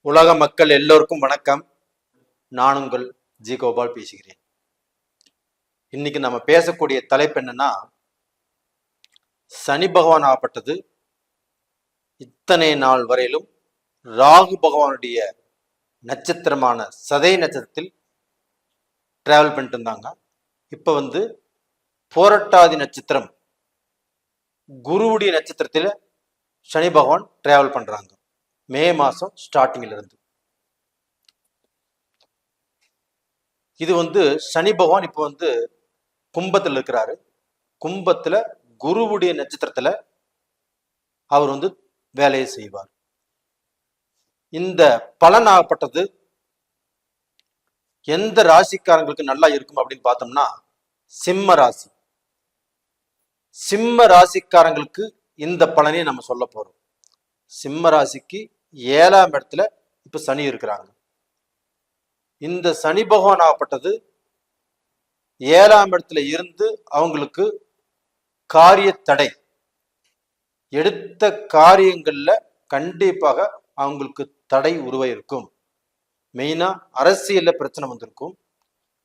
உலக மக்கள் எல்லோருக்கும் வணக்கம். நான் உங்கள் ஜி கோபால் பேசுகிறேன். இன்னைக்கு நம்ம பேசக்கூடிய தலைப்பு என்னன்னா, சனி பகவான் ஆகப்பட்டது இத்தனை நாள் வரையிலும் ராகு பகவானுடைய நட்சத்திரமான சதய நட்சத்திரத்தில் டிராவல் பண்ணிட்டு இருந்தாங்க. இப்ப போரட்டாதி நட்சத்திரம் குருவுடைய நட்சத்திரத்தில் சனி பகவான் டிராவல் பண்றாங்க. மே மாசம் ஸ்டார்டிங்ல இருந்து இது சனி பகவான் இப்போ கும்பத்தில் இருக்கிறாரு. கும்பத்துல குருவுடைய நட்சத்திரத்துல அவர் வேலையை செய்வார். இந்த பலனாகப்பட்டது எந்த ராசிக்காரங்களுக்கு நல்லா இருக்கும் அப்படின்னு பார்த்தோம்னா, சிம்ம ராசி. சிம்ம ராசிக்காரங்களுக்கு இந்த பலனையும் நம்ம சொல்ல போறோம். சிம்ம ராசிக்கு 7ஆம் இடத்துல இப்ப சனி இருக்கிறாங்க. இந்த சனி பகவான் ஆகப்பட்டது 7ஆம் இடத்துல இருந்து அவங்களுக்கு காரிய தடை, எடுத்த காரியங்கள்ல கண்டிப்பாக அவங்களுக்கு தடை உருவாயிருக்கும். மெயினா அரசியல்ல பிரச்சனை வந்திருக்கும்.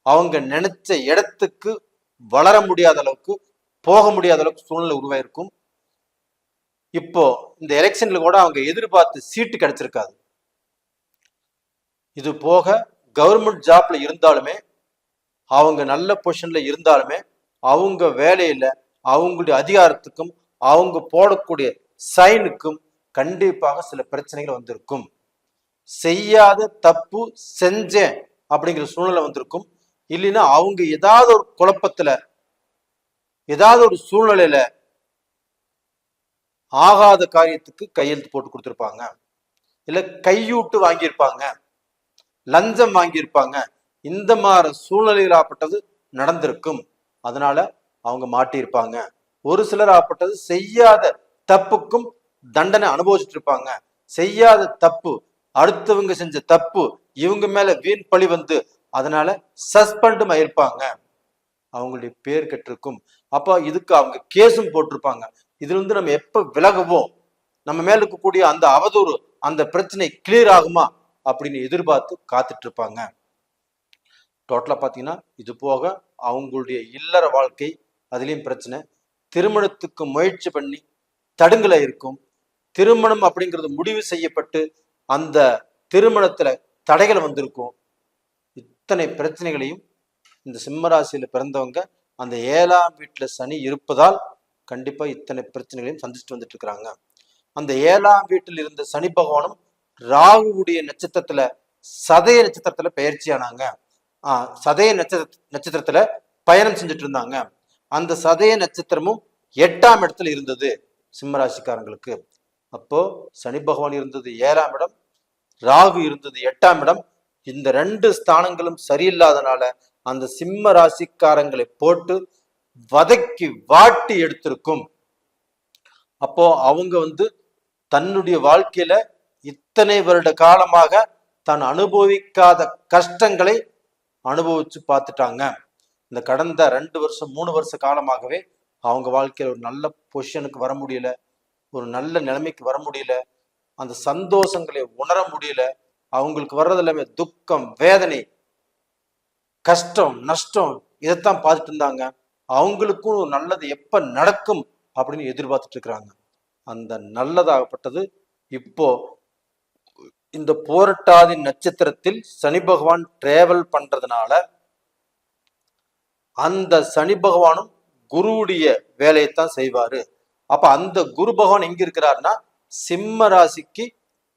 அவங்க நினைச்ச இடத்துக்கு வளர முடியாத அளவுக்கு, போக முடியாத அளவுக்கு சூழ்நிலை உருவாயிருக்கும். இப்போ இந்த எலெக்ஷன்ல கூட அவங்க எதிர்பார்த்து சீட்டு கிடைச்சிருக்காது. இது போக கவர்மெண்ட் ஜாப்ல இருந்தாலுமே, அவங்க நல்ல பொசிஷன்ல இருந்தாலுமே, அவங்க வேலையில அவங்களுடைய அதிகாரத்துக்கும் அவங்க போடக்கூடிய சைனுக்கும் கண்டிப்பாக சில பிரச்சனைகள் வந்திருக்கும். செய்யாத தப்பு செஞ்சேன் அப்படிங்கிற சூழ்நிலை வந்திருக்கும். இல்லைன்னா அவங்க ஏதாவது ஒரு குழப்பத்துல, ஏதாவது ஒரு சூழ்நிலையில ஆகாத காரியத்துக்கு கையெழுத்து போட்டு கொடுத்துருப்பாங்க, இல்ல கையூட்டு வாங்கியிருப்பாங்க, லஞ்சம் வாங்கியிருப்பாங்க. இந்த மாதிரி சூழ்நிலைகள் ஆப்பட்டது நடந்திருக்கும். அதனால அவங்க மாட்டியிருப்பாங்க. ஒரு சிலர் ஆப்பட்டது செய்யாத தப்புக்கும் தண்டனை அனுபவிச்சுட்டு இருப்பாங்க. செய்யாத தப்பு, அடுத்தவங்க செஞ்ச தப்பு இவங்க மேல வீண் பழி அதனால சஸ்பெண்டும் ஆயிருப்பாங்க. அவங்களுடைய பேர் கெட்டிருக்கும். அப்ப இதுக்கு அவங்க கேஸும் போட்டிருப்பாங்க. இதுல நம்ம எப்ப விலகுவோம், நம்ம மேல இருக்கக்கூடிய அந்த அவதூறு, அந்த பிரச்சனை கிளியர் ஆகுமா அப்படின்னு எதிர்பார்த்து காத்துட்டு இருப்பாங்க. டோட்டலா பாத்தீங்கன்னா இது போக அவங்களுடைய இல்லற வாழ்க்கை, அதுலயும் பிரச்சனை. திருமணத்துக்கு முயற்சி பண்ணி தடுங்கல இருக்கும். திருமணம் அப்படிங்கிறது முடிவு செய்யப்பட்டு அந்த திருமணத்துல தடைகள் வந்திருக்கும். இத்தனை பிரச்சனைகளையும் இந்த சிம்மராசியில பிறந்தவங்க அந்த 7ஆம் வீட்டுல சனி இருப்பதால் கண்டிப்பா இத்தனை பிரச்சனைகளையும் சந்திச்சுட்டு வந்துட்டு இருக்கிறாங்க. அந்த 7ஆம் வீட்டில் இருந்த சனி பகவானும் ராகுவுடைய நட்சத்திரத்துல சதய நட்சத்திரத்துல பயிற்சியானாங்க. சதய நட்சத்திரத்துல பயணம் செஞ்சுட்டு இருந்தாங்க. அந்த சதய நட்சத்திரமும் 8ஆம் இடத்துல இருந்தது சிம்மராசிக்காரங்களுக்கு. அப்போ சனி பகவான் இருந்தது 7ஆம் இடம், ராகு இருந்தது 8ஆம் இடம். இந்த 2 ஸ்தானங்களும் சரியில்லாதனால அந்த சிம்ம ராசிக்காரங்களை போட்டு வதக்கி வாட்டி எடுத்திருக்கும். அப்போ அவங்க தன்னுடைய வாழ்க்கையில இத்தனை வருட காலமாக தான் அனுபவிக்காத கஷ்டங்களை அனுபவிச்சு பார்த்துட்டாங்க. இந்த கடந்த 2 வருஷம் 3 வருஷ காலமாகவே அவங்க வாழ்க்கையில ஒரு நல்ல பொசிஷனுக்கு வர முடியல, ஒரு நல்ல நிலைமைக்கு வர முடியல, அந்த சந்தோஷங்களை உணர முடியல. அவங்களுக்கு வர்றது எல்லாமே துக்கம், வேதனை, கஷ்டம், நஷ்டம், இதைத்தான் பார்த்துட்டு இருந்தாங்க. அவங்களுக்கும் நல்லது எப்ப நடக்கும் அப்படின்னு எதிர்பார்த்துட்டு இருக்கிறாங்க. அந்த நல்லதாகப்பட்டது இப்போ இந்த போரட்டாதி நட்சத்திரத்தில் சனி பகவான் டிராவல் பண்றதுனால அந்த சனி பகவானும் குருவுடைய வேலையைத்தான் செய்வாரு. அப்ப அந்த குரு பகவான் எங்க இருக்கிறாருன்னா, சிம்ம ராசிக்கு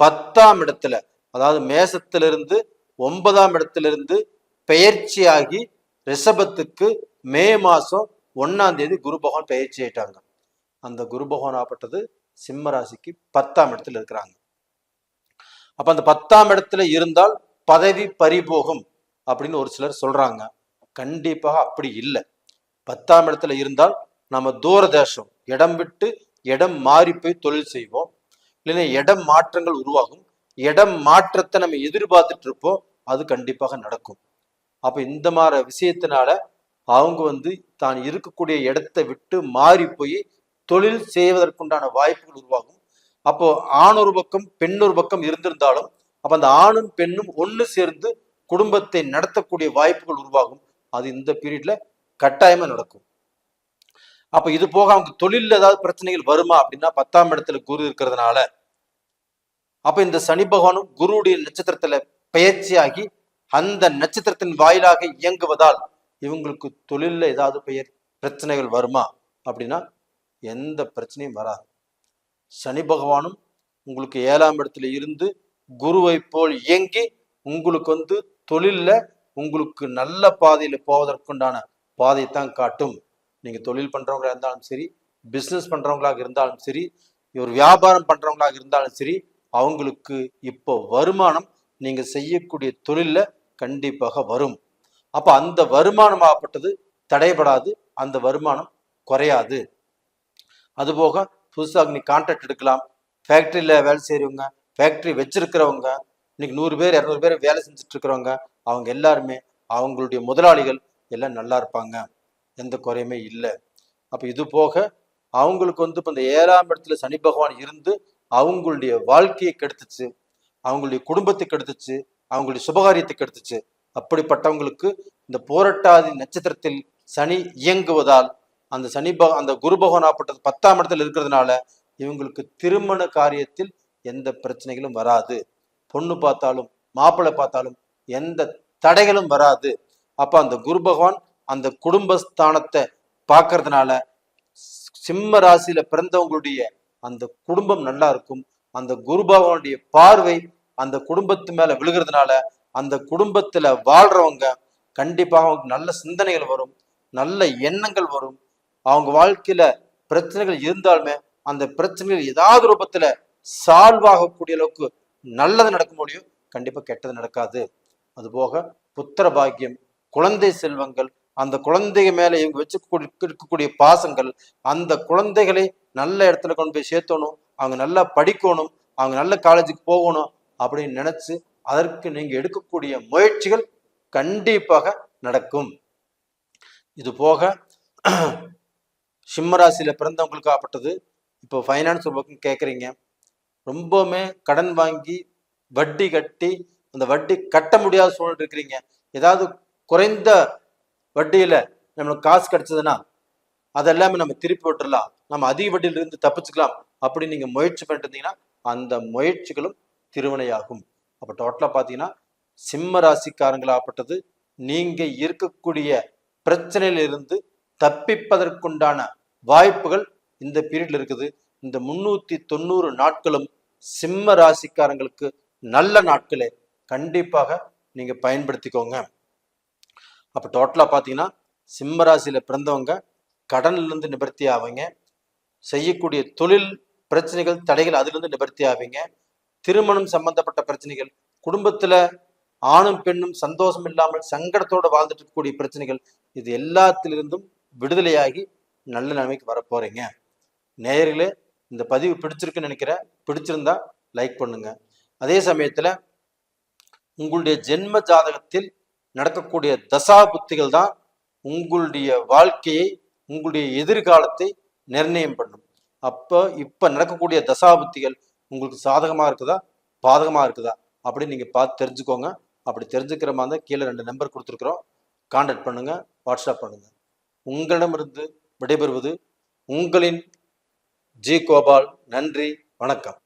10ஆம் இடத்துல, அதாவது மேசத்திலிருந்து 9ஆம் இடத்திலிருந்து பெயர்ச்சியாகி ரிஷபத்துக்கு மே மாசம் 1ஆம் தேதி குரு பகவான் பெயர்ச்சி ஆயிட்டாங்க. அந்த குரு பகவான் ஆப்பட்டது சிம்ம ராசிக்கு 10ஆம் இடத்துல இருக்கிறாங்க. அப்ப அந்த 10ஆம் இடத்துல இருந்தால் பதவி பறிபோகும் அப்படின்னு ஒரு சிலர் சொல்றாங்க. கண்டிப்பாக அப்படி இல்லை. 10ஆம் இடத்துல இருந்தால் நம்ம தூர தேசம், இடம் விட்டு இடம் மாறி போய் தொழில் செய்வோம், இல்லைன்னா இடம் மாற்றங்கள் உருவாகும். இடம் மாற்றத்தை நம்ம எதிர்பார்த்துட்டு இருப்போம், அது கண்டிப்பாக நடக்கும். அப்ப இந்த மாதிரி விஷயத்தினால அவங்க தான் இருக்கக்கூடிய இடத்தை விட்டு மாறி போய் தொழில் செய்வதற்குண்டான வாய்ப்புகள் உருவாகும். அப்போ ஆணொரு பக்கம் பெண்ணொரு பக்கம் இருந்திருந்தாலும் அப்ப அந்த ஆணும் பெண்ணும் ஒண்ணு சேர்ந்து குடும்பத்தை நடத்தக்கூடிய வாய்ப்புகள் உருவாகும். அது இந்த பீரியட்ல கட்டாயமா நடக்கும். அப்ப இது போக அவங்க தொழில் ஏதாவது பிரச்சனைகள் வருமா அப்படின்னா 10ஆம் இடத்துல குரு இருக்கிறதுனால, அப்ப இந்த சனி பகவானும் குருவுடைய நட்சத்திரத்துல பெயர்ச்சியாகி அந்த நட்சத்திரத்தின் வாயிலாக இயங்குவதால் இவங்களுக்கு தொழில்ல ஏதாவது பிரச்சனைகள் வருமா அப்படின்னா எந்த பிரச்சனையும் வராது. சனி பகவானும் உங்களுக்கு 7ஆம் இடத்துல இருந்து குருவை போல் இயங்கி உங்களுக்கு தொழில்ல உங்களுக்கு நல்ல பாதையில போவதற்குண்டான பாதையைத்தான் காட்டும். நீங்க தொழில் பண்றவங்களா இருந்தாலும் சரி, பிசினஸ் பண்றவங்களாக இருந்தாலும் சரி, ஒரு வியாபாரம் பண்றவங்களாக இருந்தாலும் சரி, அவங்களுக்கு இப்போ வருமானம் நீங்க செய்யக்கூடிய தொழில்ல கண்டிப்பாக வரும். அப்ப அந்த வருமானம் ஆகப்பட்டது தடைபடாது, அந்த வருமானம் குறையாது. அதுபோக புதுசாக நீ கான்ட்ராக்ட் எடுக்கலாம். ஃபேக்டரியில வேலை செய்யறவங்க, ஃபேக்டரி வச்சிருக்கிறவங்க, இன்னைக்கு 100 பேர் 200 பேர் வேலை செஞ்சுட்டு இருக்கிறவங்க, அவங்க எல்லாருமே அவங்களுடைய முதலாளிகள் எல்லாம் நல்லா இருப்பாங்க, எந்த குறையுமே இல்லை. அப்ப இது போக அவங்களுக்கு இப்போ இந்த 7ஆம் இடத்துல சனி பகவான் இருந்து அவங்களுடைய வாழ்க்கையை கெடுத்துச்சு, அவங்களுடைய குடும்பத்தை கெடுத்துச்சு, அவங்களுடைய சுபகாரியத்தை கெடுத்துச்சு. அப்படிப்பட்டவங்களுக்கு இந்த போரட்டாதி நட்சத்திரத்தில் சனி இயங்குவதால் அந்த குரு பகவான் ஆப்பட்டது 10ஆம் இடத்துல இருக்கிறதுனால இவங்களுக்கு திருமண காரியத்தில் எந்த பிரச்சனைகளும் வராது. பொண்ணு பார்த்தாலும் மாப்பிள்ளை பார்த்தாலும் எந்த தடைகளும் வராது. அப்ப அந்த குரு பகவான் அந்த குடும்பஸ்தானத்தை பார்க்கறதுனால சிம்ம ராசியில பிறந்தவங்களுடைய அந்த குடும்பம் நல்லா இருக்கும். அந்த குரு பகவானுடைய பார்வை அந்த குடும்பத்து மேல விழுகிறதுனால அந்த குடும்பத்துல வாழ்றவங்க கண்டிப்பாக அவங்களுக்கு நல்ல சிந்தனைகள் வரும், நல்ல எண்ணங்கள் வரும். அவங்க வாழ்க்கையில பிரச்சனைகள் இருந்தாலுமே அந்த பிரச்சனைகள் ஏதாவது ரூபத்துல சால்வ் ஆகக்கூடிய அளவுக்கு நல்லது நடக்க முடியும், கண்டிப்பா கெட்டது நடக்காது. அதுபோக புத்திர பாக்கியம், குழந்தை செல்வங்கள், அந்த குழந்தைங்க மேல இவங்க இருக்கக்கூடிய பாசங்கள், அந்த குழந்தைகளை நல்ல இடத்துல கொண்டு போய் சேர்த்தணும், அவங்க நல்லா படிக்கணும், அவங்க நல்ல காலேஜுக்கு போகணும் அப்படின்னு நினைச்சு அதற்கு நீங்க எடுக்கக்கூடிய முயற்சிகள் கண்டிப்பாக நடக்கும். இது போக சிம்மராசியில பிறந்தவங்களுக்கு ஆப்பட்டது இப்போ ஃபைனான்ஸ் ஒர்க்கும் கேட்குறீங்க, ரொம்பவுமே கடன் வாங்கி வட்டி கட்டி அந்த வட்டி கட்ட முடியாத சூழ்நிலை இருக்கிறீங்க, ஏதாவது குறைந்த வட்டியில நம்மளுக்கு காசு கிடைச்சதுன்னா அதெல்லாமே நம்ம திருப்பி விட்டுடலாம், நம்ம அதிக வட்டியிலிருந்து தப்பிச்சுக்கலாம் அப்படின்னு நீங்க முயற்சி பண்ணிட்டு இருந்தீங்கன்னா அந்த முயற்சிகளும் திருவினையாகும். அப்போ டோட்டலா பார்த்தீங்கன்னா சிம்ம ராசிக்காரங்களாகப்பட்டது நீங்க இருக்கக்கூடிய பிரச்சனையிலிருந்து தப்பிப்பதற்குண்டான வாய்ப்புகள் இந்த பீரியட்ல இருக்குது. இந்த 390 நாட்களும் சிம்ம ராசிக்காரங்களுக்கு நல்ல நாட்களே, கண்டிப்பாக நீங்க பயன்படுத்திக்கோங்க. அப்ப டோட்டலா பாத்தீங்கன்னா சிம்ம ராசியில பிறந்தவங்க கடன்ல இருந்து நிவர்த்தி ஆவீங்க, செய்யக்கூடிய தொழில் பிரச்சனைகள் தடைகள் அதுல இருந்து நிவர்த்தி ஆவீங்க, திருமணம் சம்பந்தப்பட்ட பிரச்சனைகள், குடும்பத்துல ஆணும் பெண்ணும் சந்தோஷம் இல்லாமல் சங்கடத்தோட வாழ்ந்துட்டு இருக்கக்கூடிய பிரச்சனைகள், இது எல்லாத்திலிருந்தும் விடுதலையாகி நல்ல நிலைமைக்கு வரப்போறீங்க. நேயர்களே, இந்த பதிவு பிடிச்சிருக்குன்னு நினைக்கிறேன். பிடிச்சிருந்தா லைக் பண்ணுங்க. அதே சமயத்துல உங்களுடைய ஜென்ம ஜாதகத்தில் நடக்கக்கூடிய தசா புத்திகள் தான் உங்களுடைய வாழ்க்கையை, உங்களுடைய எதிர்காலத்தை நிர்ணயம் பண்ணும். இப்ப நடக்கக்கூடிய தசா புத்திகள் உங்களுக்கு சாதகமா இருக்குதா பாதகமா இருக்குதா அப்படின்னு நீங்க பார்த்து தெரிஞ்சுக்கோங்க. அப்படி தெரிஞ்சுக்கிற மாதிரி தான் கீழே 2 நம்பர் கொடுத்துருக்குறோம், கான்டாக்ட் பண்ணுங்க, வாட்ஸ்அப் பண்ணுங்க. உங்களிடமிருந்து விடைபெறுவது உங்களின் ஜி கோபால். நன்றி, வணக்கம்.